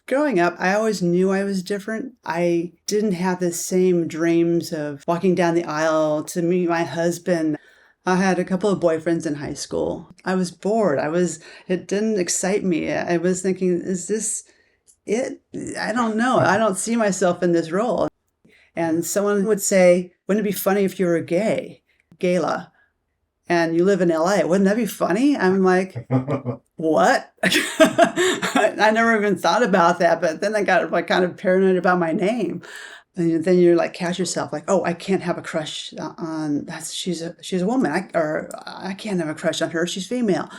Growing up, I always knew I was different. I didn't have the same dreams of walking down the aisle to meet my husband. I had a couple of boyfriends in high school. I was bored. It didn't excite me. I was thinking, is this it? I don't know. I don't see myself in this role. And someone would say, wouldn't it be funny if you were gay, Gayla, and you live in LA? Wouldn't that be funny? I'm like, what? I never even thought about that, but then I got like kind of paranoid about my name. And then you're like, catch yourself like, oh, I can't have a crush on that. She's a woman. I can't have a crush on her. She's female.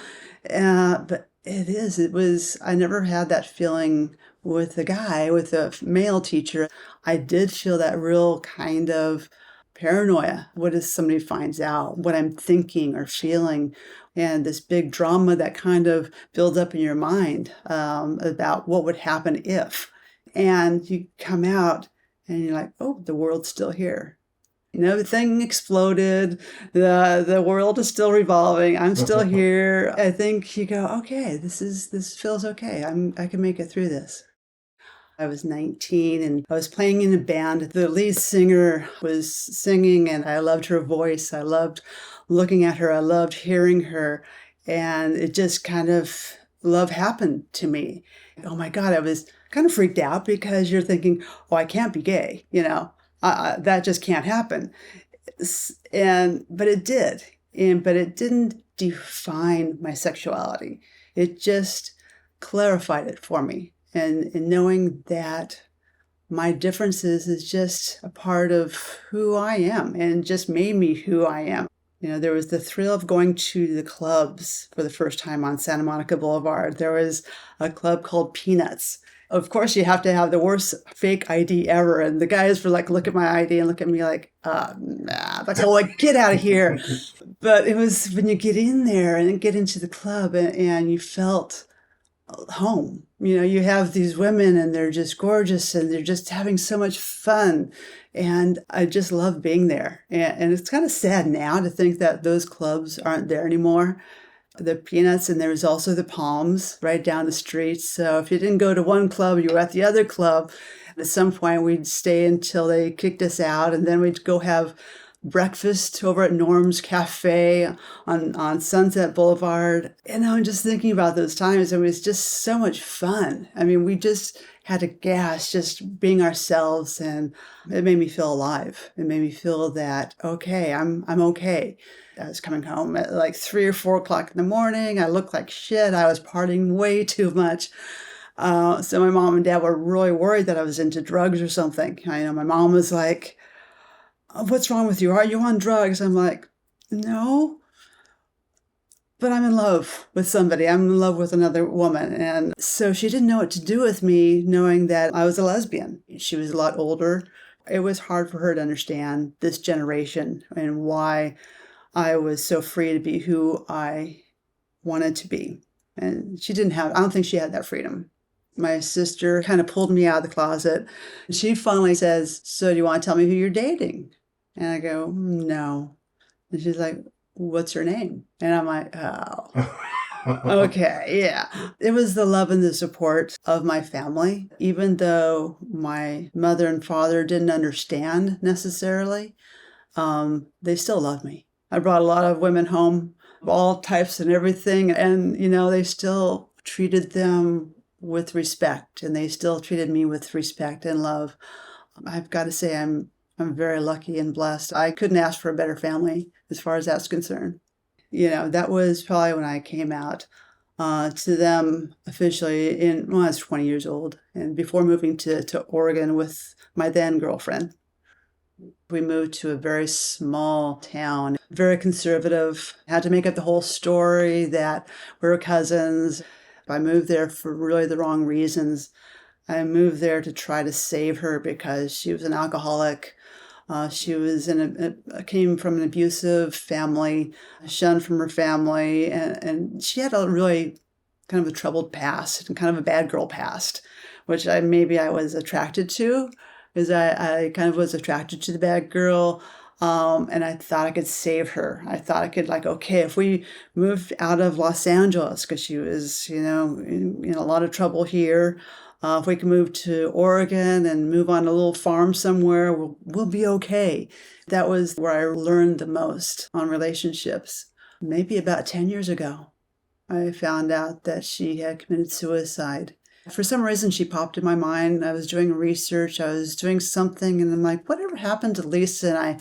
But it was, I never had that feeling with a guy, with a male teacher. I did feel that real kind of paranoia. What if somebody finds out what I'm thinking or feeling? And this big drama that kind of builds up in your mind about what would happen if. And you come out and you're like, oh, the world's still here. The thing exploded. The world is still revolving. I'm still here. I think you go, okay, this feels okay. I can make it through this. I was 19 and I was playing in a band. The lead singer was singing and I loved her voice. I loved looking at her. I loved hearing her. And it just kind of, love happened to me. Oh my God, I was kind of freaked out because you're thinking, oh, I can't be gay. That just can't happen. But it did. But it didn't define my sexuality. It just clarified it for me. And knowing that my differences is just a part of who I am and just made me who I am. There was the thrill of going to the clubs for the first time on Santa Monica Boulevard. There was a club called Peanuts. Of course, you have to have the worst fake ID ever. And the guys were like, look at my ID and look at me like, nah. Like, oh, like, get out of here. But it was when you get in there and get into the club and you felt home. You have these women and they're just gorgeous and they're just having so much fun. And I just love being there. And it's kind of sad now to think that those clubs aren't there anymore. The Peanuts, and there was also the Palms right down the street. So if you didn't go to one club, you were at the other club. At some point, we'd stay until they kicked us out, and then we'd go have breakfast over at Norm's Cafe on Sunset Boulevard. And I'm just thinking about those times. It was just so much fun. I mean, we just had a gas just being ourselves, and it made me feel alive. It made me feel that, okay, I'm okay. I was coming home at like 3 or 4 o'clock in the morning. I looked like shit. I was partying way too much. So my mom and dad were really worried that I was into drugs or something. My mom was like, what's wrong with you? Are you on drugs? I'm like, no, but I'm in love with somebody. I'm in love with another woman. And so she didn't know what to do with me, knowing that I was a lesbian. She was a lot older. It was hard for her to understand this generation and why I was so free to be who I wanted to be. And I don't think she had that freedom. My sister kind of pulled me out of the closet. She finally says, so do you want to tell me who you're dating? And I go, no. And she's like, what's her name? And I'm like, oh, okay, yeah. It was the love and the support of my family, even though my mother and father didn't understand necessarily. They still love me. I brought a lot of women home, all types and everything. And, they still treated them with respect, and they still treated me with respect and love. I've got to say I'm very lucky and blessed. I couldn't ask for a better family as far as that's concerned. That was probably when I came out to them officially I was 20 years old, and before moving to Oregon with my then girlfriend. We moved to a very small town, very conservative. Had to make up the whole story that we were cousins. I moved there for really the wrong reasons. I moved there to try to save her because she was an alcoholic. She was came from an abusive family, shunned from her family, and she had a really kind of a troubled past and kind of a bad girl past, which I was attracted to, because I kind of was attracted to the bad girl. And I thought I could save her. I thought I could okay, if we moved out of Los Angeles, because she was, in a lot of trouble here, If we can move to Oregon and move on a little farm somewhere, we'll be okay. That was where I learned the most on relationships. Maybe about 10 years ago, I found out that she had committed suicide. For some reason, she popped in my mind. I was doing research, I was doing something, and I'm like, whatever happened to Lisa? And I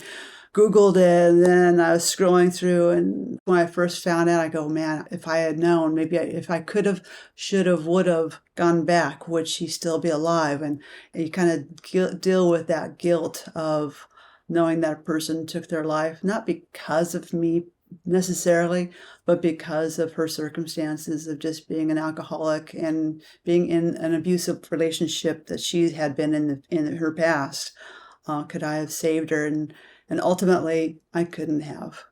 Googled it, and then I was scrolling through, and when I first found out, I go, man, if I had known, maybe if I could have, should have, would have gone back, would she still be alive? And you kind of deal with that guilt of knowing that person took their life, not because of me necessarily, but because of her circumstances of just being an alcoholic and being in an abusive relationship that she had been in her past. Could I have saved her? And ultimately, I couldn't have.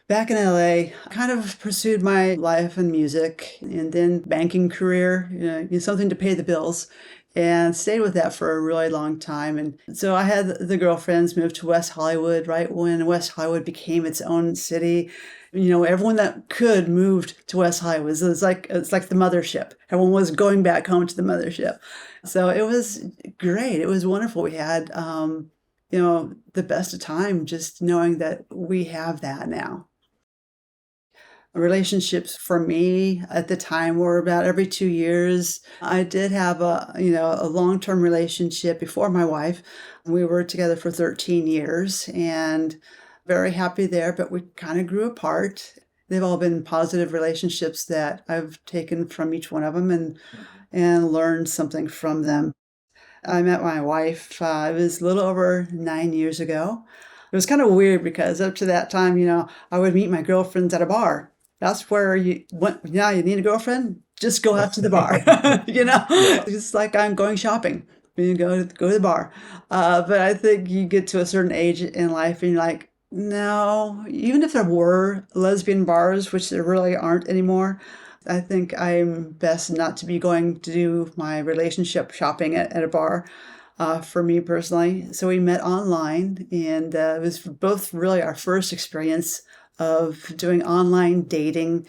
Back in LA, I kind of pursued my life in music and then banking career, something to pay the bills, and stayed with that for a really long time. And so I had the girlfriends move to West Hollywood right when West Hollywood became its own city. Everyone that could moved to West Hollywood. It's like the mothership. Everyone was going back home to the mothership. So it was great. It was wonderful. We had, the best of time just knowing that we have that now. Relationships for me at the time were about every 2 years. I did have a long-term relationship before my wife. We were together for 13 years and very happy there, but we kind of grew apart. They've all been positive relationships that I've taken from each one of them and learned something from them. I met my wife, it was a little over 9 years ago. It was kind of weird because up to that time, I would meet my girlfriends at a bar. That's where you need a girlfriend? Just go out to the bar, It's like I'm going shopping. You go to the bar. But I think you get to a certain age in life and you're like, no, even if there were lesbian bars, which there really aren't anymore, I think I'm best not to be going to do my relationship shopping at a bar for me personally. So we met online, and it was both really our first experience of doing online dating.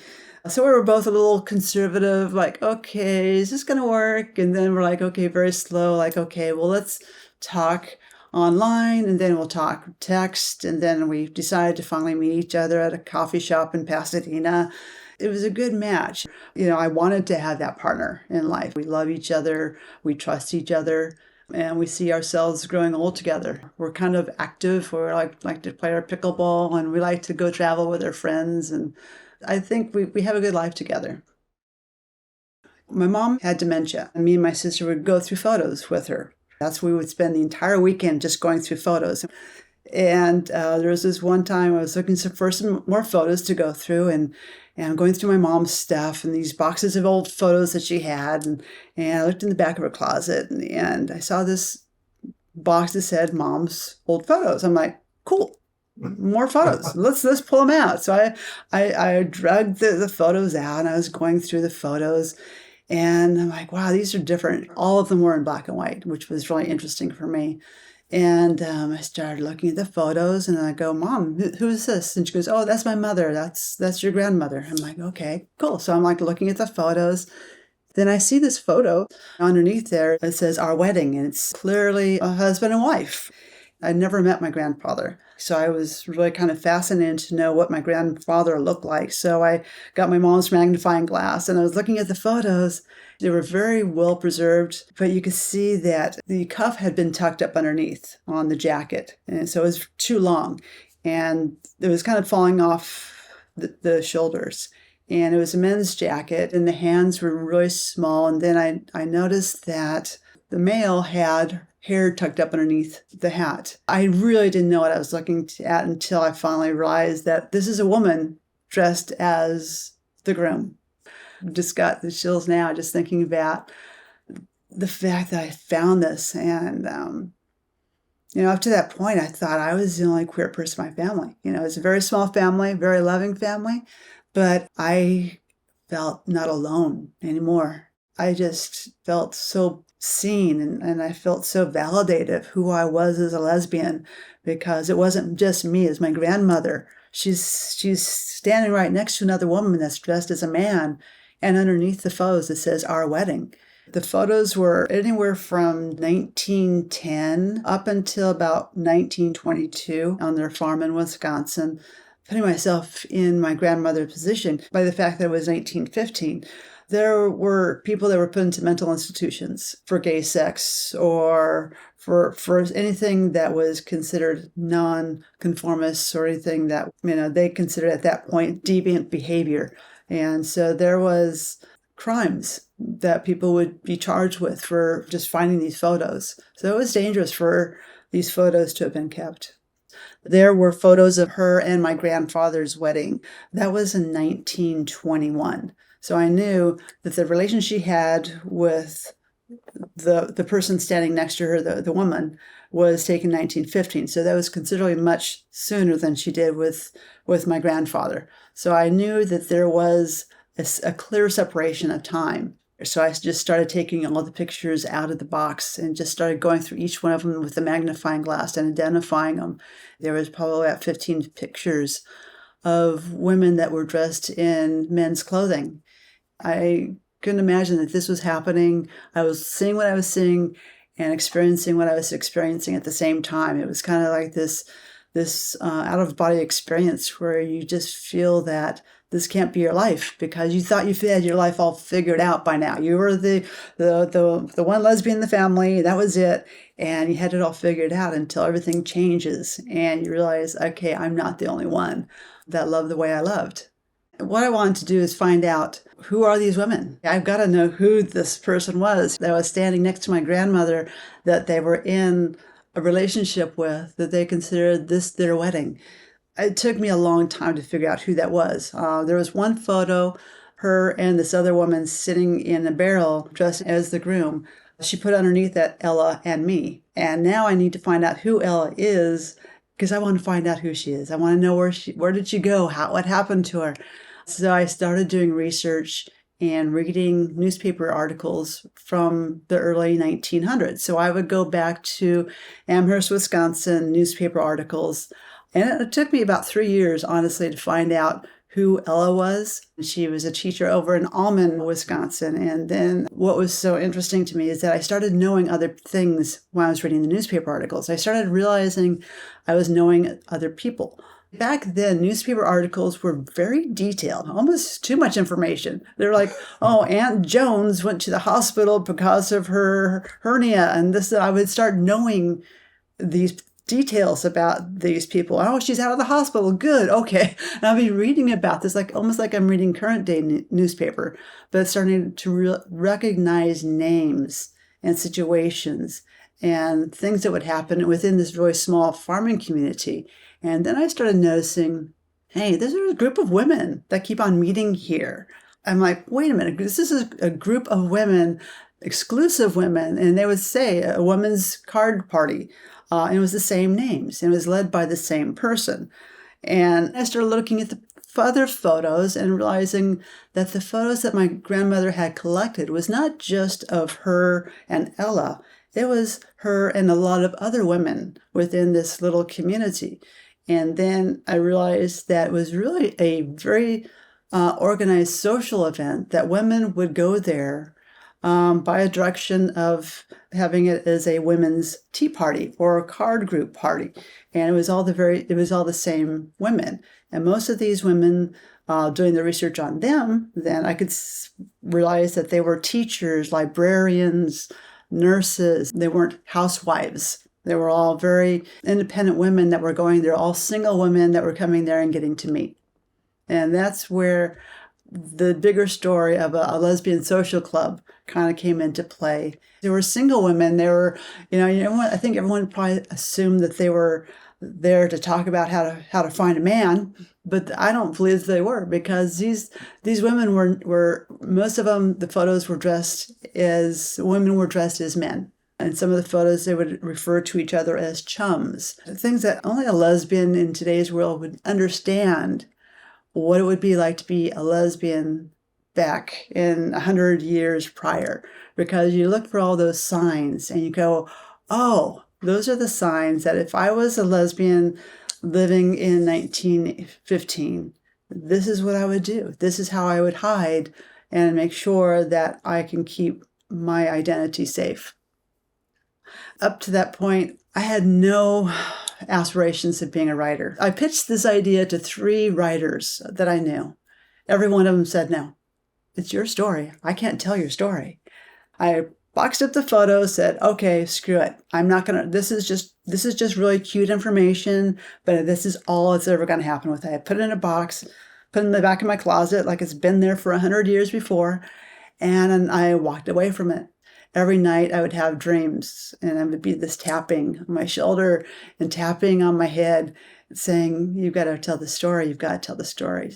So we were both a little conservative, like, okay, is this going to work? And then we're like, okay, very slow, like, okay, well, let's talk online, and then we'll talk text. And then we decided to finally meet each other at a coffee shop in Pasadena. It was a good match. I wanted to have that partner in life. We love each other, we trust each other, and we see ourselves growing old together. We're kind of active. We like to play our pickleball, and we like to go travel with our friends. And I think we have a good life together. My mom had dementia, and me and my sister would go through photos with her. That's where we would spend the entire weekend just going through photos. And there was this one time I was looking for some more photos to go through, and I'm going through my mom's stuff and these boxes of old photos that she had. And I looked in the back of her closet, and I saw this box that said Mom's old photos. I'm like, cool, more photos. Let's pull them out. So I dragged the photos out, and I was going through the photos. And I'm like, wow, these are different. All of them were in black and white, which was really interesting for me. And I started looking at the photos, and I go, Mom, who is this? And she goes, oh, that's my mother. That's your grandmother. I'm like, okay, cool. So I'm like looking at the photos. Then I see this photo underneath there. It says our wedding, and it's clearly a husband and wife. I'd never met my grandfather, so I was really kind of fascinated to know what my grandfather looked like. So I got my mom's magnifying glass, and I was looking at the photos. They were very well preserved, but you could see that the cuff had been tucked up underneath on the jacket, and so it was too long, and it was kind of falling off the shoulders. And it was a men's jacket, and the hands were really small. And then I noticed that the male had hair tucked up underneath the hat. I really didn't know what I was looking at until I finally realized that this is a woman dressed as the groom. Just got the chills now just thinking about the fact that I found this. And, up to that point, I thought I was the only queer person in my family. It's a very small family, very loving family, but I felt not alone anymore. I just felt so seen, and I felt so validated of who I was as a lesbian, because it wasn't just me as my grandmother. She's standing right next to another woman that's dressed as a man, and underneath the photos it says our wedding. The photos were anywhere from 1910 up until about 1922 on their farm in Wisconsin. Putting myself in my grandmother's position by the fact that it was 1915. There were people that were put into mental institutions for gay sex or for anything that was considered non-conformist or anything that, they considered at that point deviant behavior. And so there was crimes that people would be charged with for just finding these photos. So it was dangerous for these photos to have been kept. There were photos of her and my grandfather's wedding. That was in 1921. So I knew that the relation she had with the person standing next to her, the woman, was taken in 1915. So that was considerably much sooner than she did with my grandfather. So I knew that there was a clear separation of time. So I just started taking all the pictures out of the box and just started going through each one of them with a magnifying glass and identifying them. There was probably about 15 pictures of women that were dressed in men's clothing. I couldn't imagine that this was happening. I was seeing what I was seeing and experiencing what I was experiencing at the same time. It was kind of like this out-of-body experience where you just feel that this can't be your life because you thought you had your life all figured out by now. You were the one lesbian in the family, that was it, and you had it all figured out until everything changes and you realize, okay, I'm not the only one that loved the way I loved. What I wanted to do is find out, who are these women? I've got to know who this person was that was standing next to my grandmother, that they were in a relationship with, that they considered this their wedding. It took me a long time to figure out who that was. There was one photo, her and this other woman sitting in a barrel dressed as the groom. She put underneath that Ella and me. And now I need to find out who Ella is because I want to find out who she is. I want to know where did she go? What happened to her? So I started doing research and reading newspaper articles from the early 1900s. So I would go back to Amherst, Wisconsin newspaper articles. And it took me about 3 years, honestly, to find out who Ella was. She was a teacher over in Alman, Wisconsin. And then what was so interesting to me is that I started knowing other things when I was reading the newspaper articles. I started realizing I was knowing other people. Back then, newspaper articles were very detailed, almost too much information. They're like, oh, Aunt Jones went to the hospital because of her hernia. And this, I would start knowing these details about these people. Oh, she's out of the hospital. Good. Okay. And I'll be reading about this, almost like I'm reading current day newspaper, but starting to recognize names and situations and things that would happen within this really small farming community. And then I started noticing, hey, there's a group of women that keep on meeting here. I'm like, wait a minute, this is a group of women, exclusive women, and they would say a women's card party. And it was the same names, and it was led by the same person. And I started looking at the other photos and realizing that the photos that my grandmother had collected was not just of her and Ella. It was her and a lot of other women within this little community. And then I realized that it was really a very organized social event, that women would go there by a direction of having it as a women's tea party or a card group party. And it was all the same women. And most of these women, doing the research on them, then I could realize that they were teachers, librarians, nurses. They weren't housewives. They were all very independent women that were going there, all single women that were coming there and getting to meet. And that's where the bigger story of a lesbian social club kind of came into play. There were single women. They were, I think everyone probably assumed that they were there to talk about how to find a man, but I don't believe they were, because these women were most of them, the photos were dressed as men. And some of the photos, they would refer to each other as chums. Things that only a lesbian in today's world would understand what it would be like to be a lesbian back in 100 years prior. Because you look for all those signs and you go, oh, those are the signs that if I was a lesbian living in 1915, this is what I would do. This is how I would hide and make sure that I can keep my identity safe. Up to that point, I had no aspirations of being a writer. I pitched this idea to 3 writers that I knew. Every one of them said, no, it's your story. I can't tell your story. I boxed up the photos, said, okay, screw it. I'm not going to, this is just really cute information, but this is all that's ever going to happen with it. I put it in a box, put it in the back of my closet like it's been there for 100 years before, and I walked away from it. Every night I would have dreams, and it would be this tapping on my shoulder and tapping on my head saying, you've got to tell the story, you've got to tell the story.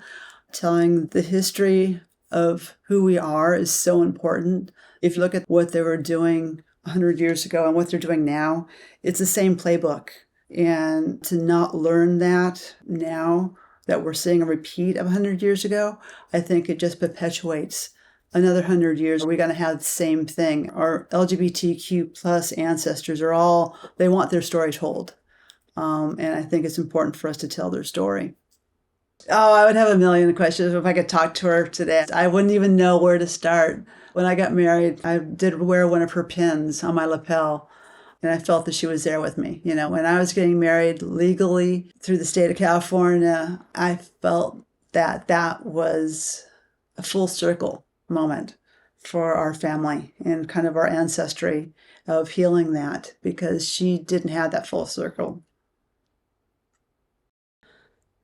Telling the history of who we are is so important. If you look at what they were doing 100 years ago and what they're doing now, it's the same playbook. And to not learn that now that we're seeing a repeat of 100 years ago, I think it just perpetuates another 100 years. We're going to have the same thing. Our LGBTQ plus ancestors are all, they want their story told. And I think it's important for us to tell their story. Oh, I would have a million questions if I could talk to her today. I wouldn't even know where to start. When I got married, I did wear one of her pins on my lapel, and I felt that she was there with me. You know, when I was getting married legally through the state of California, I felt that that was a full circle moment for our family and kind of our ancestry of healing that, because she didn't have that full circle.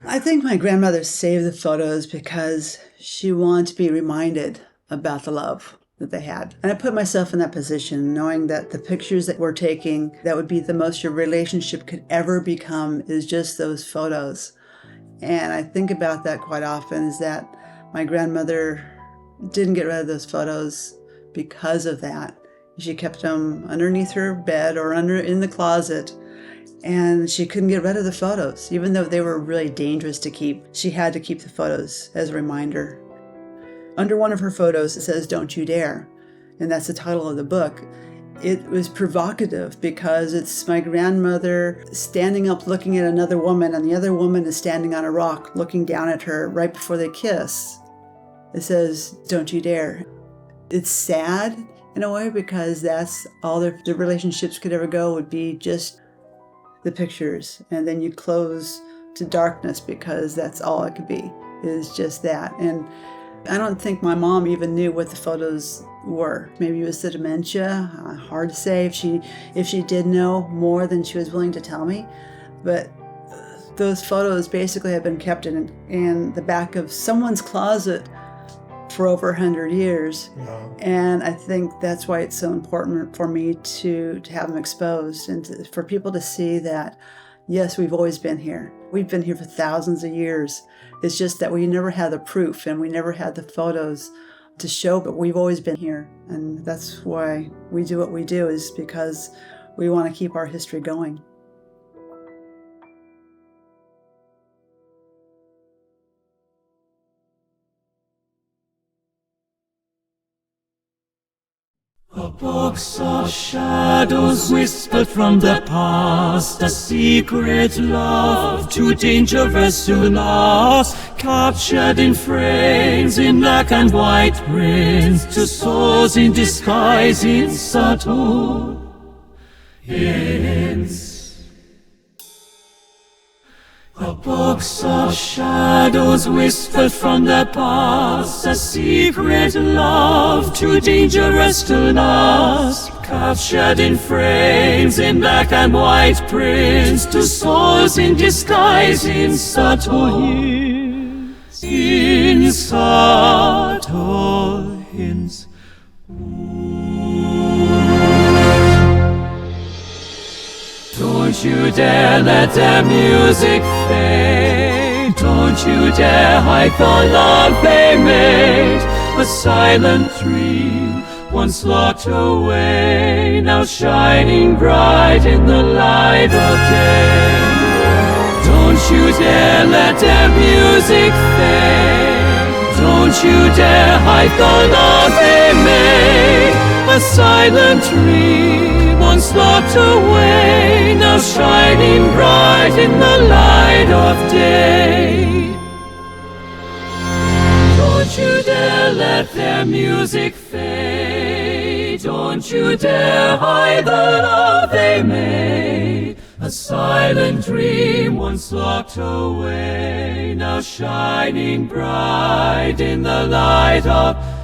I think my grandmother saved the photos because she wanted to be reminded about the love that they had. And I put myself in that position, knowing that the pictures that we're taking, that would be the most your relationship could ever become, is just those photos. And I think about that quite often, is that my grandmother didn't get rid of those photos because of that. She kept them underneath her bed or in the closet. And she couldn't get rid of the photos. Even though they were really dangerous to keep, she had to keep the photos as a reminder. Under one of her photos, it says, "Don't You Dare." And that's the title of the book. It was provocative because it's my grandmother standing up looking at another woman, and the other woman is standing on a rock looking down at her right before they kiss. It says, "Don't you dare." It's sad in a way because that's all the relationships could ever go, would be just the pictures, and then you close to darkness because that's all it could be, is just that. And I don't think my mom even knew what the photos were. Maybe it was the dementia. Hard to say if she did know more than she was willing to tell me. But those photos basically have been kept in the back of someone's closet for over 100 years. Yeah. And I think that's why it's so important for me to have them exposed, and for people to see that, yes, we've always been here. We've been here for thousands of years. It's just that we never had the proof and we never had the photos to show, but we've always been here. And that's why we do what we do, is because we want to keep our history going. A box of shadows whispered from the past, a secret love too dangerous to last, captured in frames in black and white prints, to souls in disguise in subtle hints. A box of shadows whispered from the past, a secret love too dangerous to last, captured in frames in black and white prints, to souls in disguise in subtle hints, in subtle hints. Don't you dare let the music fade. Don't you dare hide the love they made. A silent dream, once locked away, now shining bright in the light of day. Don't you dare let the music fade. Don't you dare hide the love they made. A silent dream, once locked away, now shining bright in the light of day. Don't you dare let their music fade. tree. Don't you dare hide the love they made. A silent dream once locked away, now shining bright in the light of